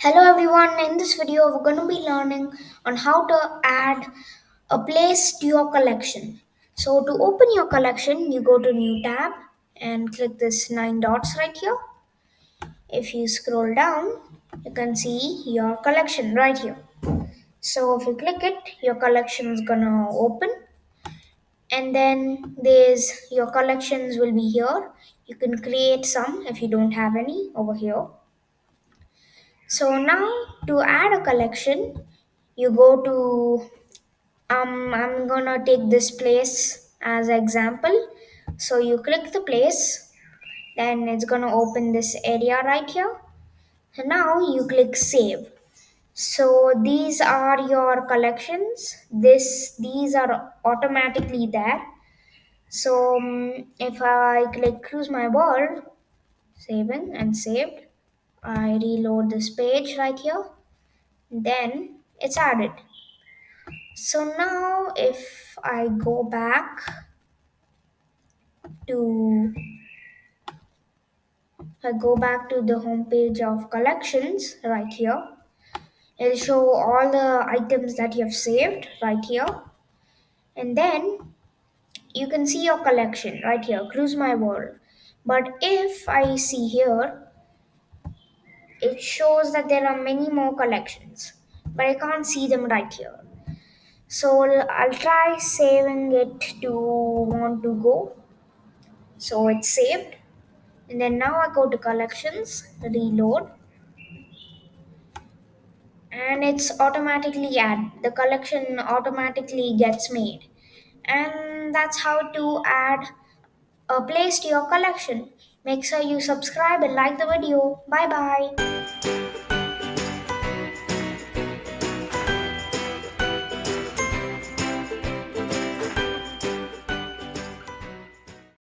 Hello everyone, in this video we're going to be learning on how to add a place to your collection. So to open your collection, you go to new tab and click this 9 dots right here. If you scroll down, you can see your collection right here. So if you click it, your collection is gonna open, and then there's your collections will be here. You can create some if you don't have any over here. So now to add a collection, you go to I'm gonna take this place as example. So you click the place, then it's gonna open this area right here. So now you click save. So these are your collections. These are automatically there. So if I click cruise my world, saving and saved, I reload this page right here, then it's added. So now if to I go back to the home page of collections right here, it'll show all the items that you have saved right here, and then you can see your collection right here, cruise my world. But if I see here, it shows that there are many more collections, but I can't see them right here. So I'll try saving it to want to go. So it's saved. And then now I go to collections, reload, and it's automatically add. The collection automatically gets made. And that's how to add a place to your collection. Make sure you subscribe and like the video. Bye bye.